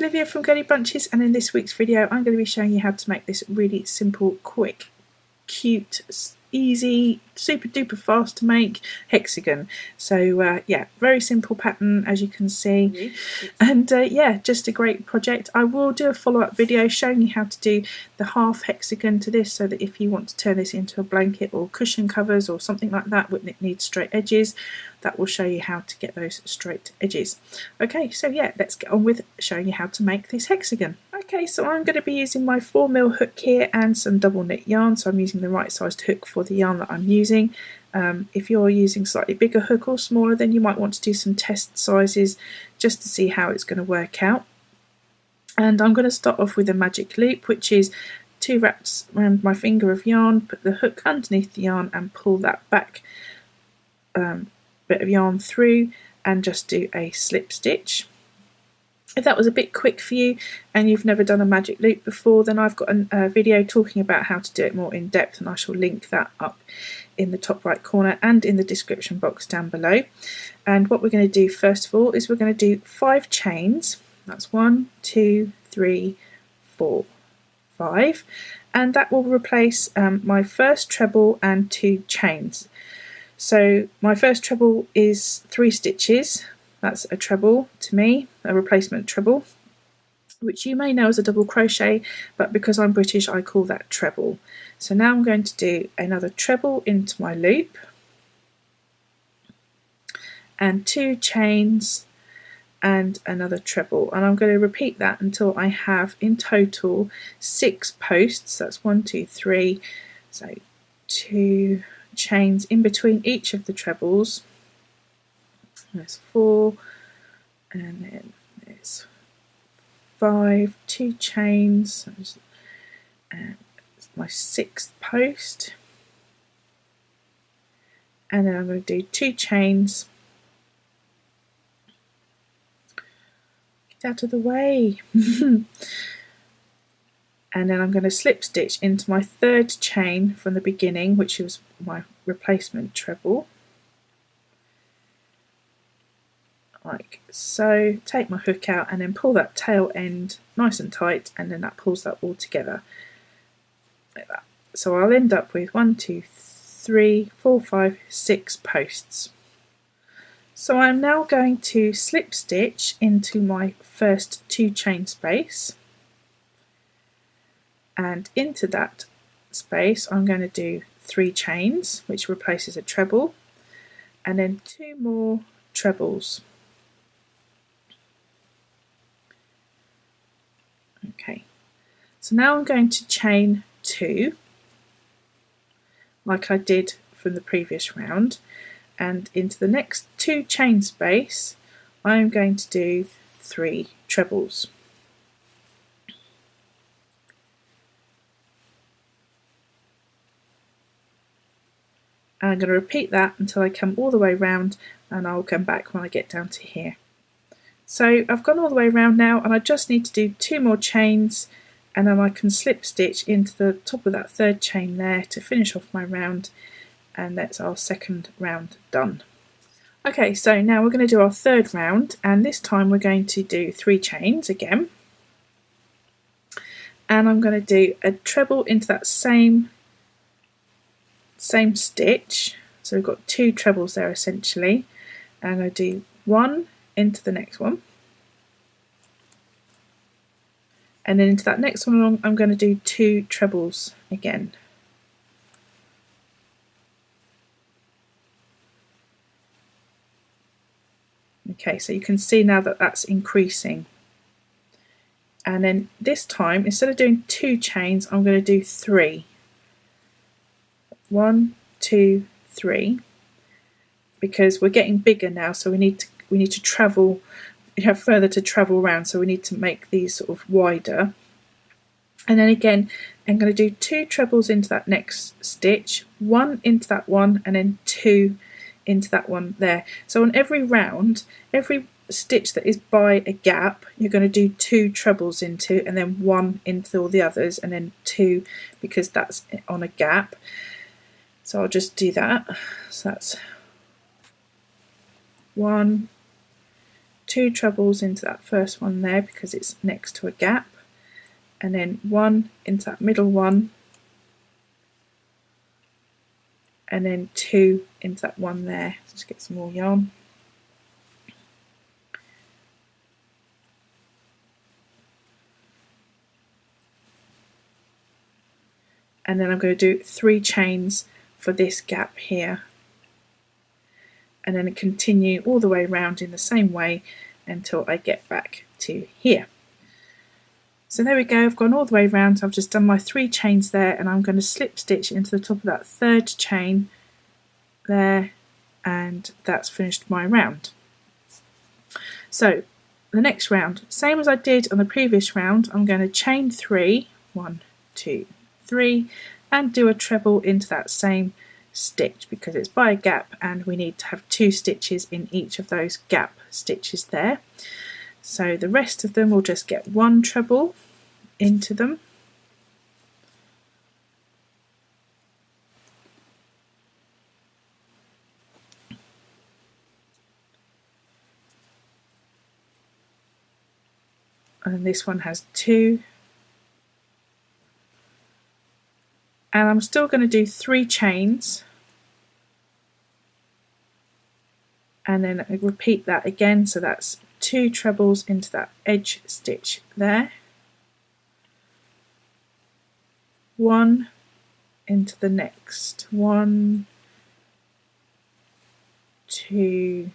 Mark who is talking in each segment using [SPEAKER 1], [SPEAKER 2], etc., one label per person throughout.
[SPEAKER 1] Olivia from Girlybunches, and in this week's video I'm going to be showing you how to make this really simple, quick, cute, easy, super duper fast to make hexagon. So yeah, very simple pattern as you can see, and yeah, just a great project. I will do a follow-up video showing you how to do the half hexagon to this, so that if you want to turn this into a blanket or cushion covers or something like that when it needs straight edges, that will show you how to get those straight edges. Okay, so yeah, let's get on with showing you how to make this hexagon. Okay, so I'm going to be using my 4mm hook here and some double knit yarn, so I'm using the right sized hook for the yarn that I'm using. If you're using slightly bigger hook or smaller, then you might want to do some test sizes just to see how it's going to work out. And I'm going to start off with a magic loop, which is 2 wraps around my finger of yarn, put the hook underneath the yarn and pull that back bit of yarn through and just do a slip stitch. If that was a bit quick for you and you've never done a magic loop before, then I've got a video talking about how to do it more in depth, and I shall link that up in the top right corner and in the description box down below. And what we're going to do first of all is we're going to do 5 chains. That's 1, 2, 3, 4, 5, and that will replace my first treble and 2 chains. So my first treble is 3 stitches. That's a treble to me, a replacement treble, which you may know as a double crochet, but because I'm British I call that treble. So now I'm going to do another treble into my loop and 2 chains and another treble, and I'm going to repeat that until I have in total 6 posts. That's 1, 2, 3, so 2 chains in between each of the trebles. There's 4, and then there's 5, 2 chains, and my 6th post, and then I'm going to do 2 chains. Get out of the way. And then I'm going to slip stitch into my 3rd chain from the beginning, which was my replacement treble, like so. Take my hook out and then pull that tail end nice and tight, and then that pulls that all together like that. So I'll end up with 1, 2, 3, 4, 5, 6 posts. So I'm now going to slip stitch into my first 2 chain space, and into that space I'm going to do 3 chains, which replaces a treble, and then 2 more trebles. Okay, so now I'm going to chain 2 like I did from the previous round, and into the next 2 chain space I'm going to do 3 trebles. And I'm going to repeat that until I come all the way round, and I'll come back when I get down to here. So I've gone all the way around now, and I just need to do 2 more chains, and then I can slip stitch into the top of that 3rd chain there to finish off my round, and that's our 2nd round done. Okay, so now we're going to do our 3rd round, and this time we're going to do 3 chains again, and I'm going to do a treble into that same stitch. So we've got 2 trebles there essentially, and I'm going to do 1 into the next one, and then into that next one along I'm going to do 2 trebles again. Okay, so you can see now that that's increasing, and then this time instead of doing 2 chains I'm going to do 3. 1, 2, 3, because we're getting bigger now, so we need to travel. We have further to travel around, so we need to make these sort of wider. And then again I'm going to do 2 trebles into that next stitch, 1 into that one, and then 2 into that one there. So on every round, every stitch that is by a gap you're going to do 2 trebles into, and then 1 into all the others, and then 2 because that's on a gap. So I'll just do that. So that's 1, 2 trebles into that first one there because it's next to a gap, and then 1 into that middle one, and then 2 into that one there. Just get some more yarn. And then I'm going to do 3 chains for this gap here, and then continue all the way around in the same way until I get back to here. So there we go, I've gone all the way around. I've just done my 3 chains there, and I'm going to slip stitch into the top of that 3rd chain there, and that's finished my round. So the next round, same as I did on the previous round, I'm going to chain 3, 1, 2, 3, and do a treble into that same stitch because it's by a gap and we need to have 2 stitches in each of those gap stitches there. So the rest of them will just get 1 treble into them, and this one has 2, and I'm still going to do 3 chains, and then I repeat that again, so that's 2 trebles into that edge stitch there, 1 into the next, 1, 2,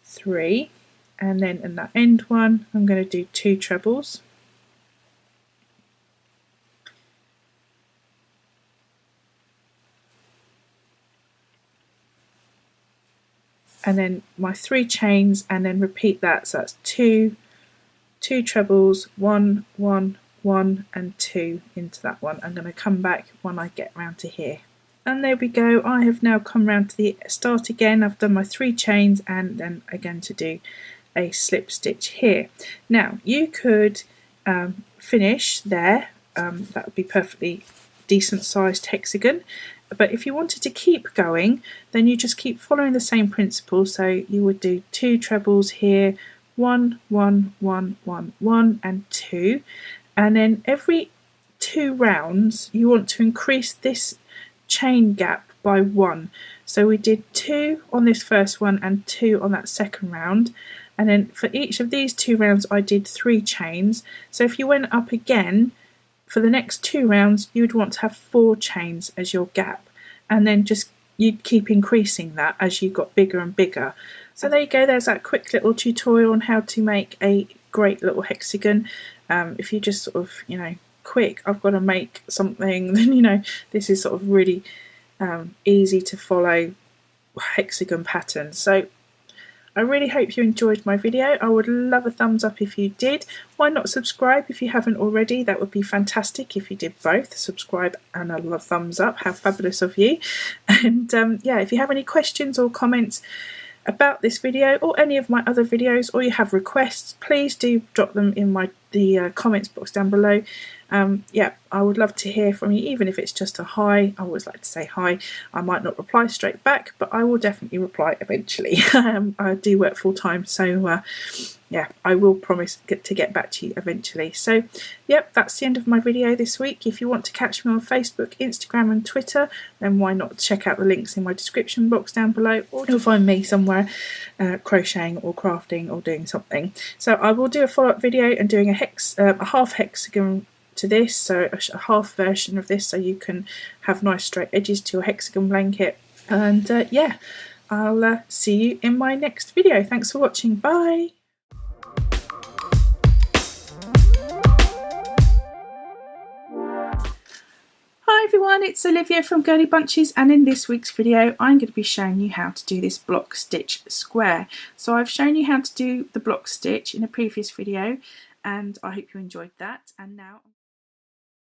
[SPEAKER 1] 3, and then in that end one I'm going to do 2 trebles, and then my 3 chains, and then repeat that, so that's 2 trebles, 1, 1, 1 and 2 into that one. I'm going to come back when I get round to here. And there we go, I have now come round to the start again. I've done my 3 chains and then again to do a slip stitch here. Now you could finish there, that would be perfectly decent sized hexagon, but if you wanted to keep going then you just keep following the same principle. So you would do 2 trebles here, 1, 1, 1, 1, 1 and 2, and then every 2 rounds you want to increase this chain gap by 1. So we did 2 on this first one and 2 on that second round, and then for each of these 2 rounds I did 3 chains. So if you went up again for the next 2 rounds you would want to have 4 chains as your gap, and then just you'd keep increasing that as you got bigger and bigger. So there you go, there's that quick little tutorial on how to make a great little hexagon. If you just sort of, you know, quick, I've got to make something, then you know this is sort of really easy to follow hexagon pattern. So I really hope you enjoyed my video. I would love a thumbs up if you did. Why not subscribe if you haven't already? That would be fantastic if you did both, subscribe and a thumbs up. How fabulous of you. And yeah, if you have any questions or comments about this video or any of my other videos, or you have requests, please do drop them in the comments box down below. Yeah, I would love to hear from you, even if it's just a hi. I always like to say hi. I might not reply straight back, but I will definitely reply eventually. I do work full time, so yeah, I will promise to get back to you eventually. So yep, that's the end of my video this week. If you want to catch me on Facebook, Instagram and Twitter, then why not check out the links in my description box down below, or you'll find me somewhere crocheting or crafting or doing something. So I will do a follow-up video and doing a half hexagon to this, so a half version of this, so you can have nice straight edges to your hexagon blanket. And yeah, I'll see you in my next video. Thanks for watching. Bye. Hi everyone, it's Olivia from Girlybunches, and in this week's video I'm going to be showing you how to do this block stitch square. So I've shown you how to do the block stitch in a previous video and I hope you enjoyed that, and now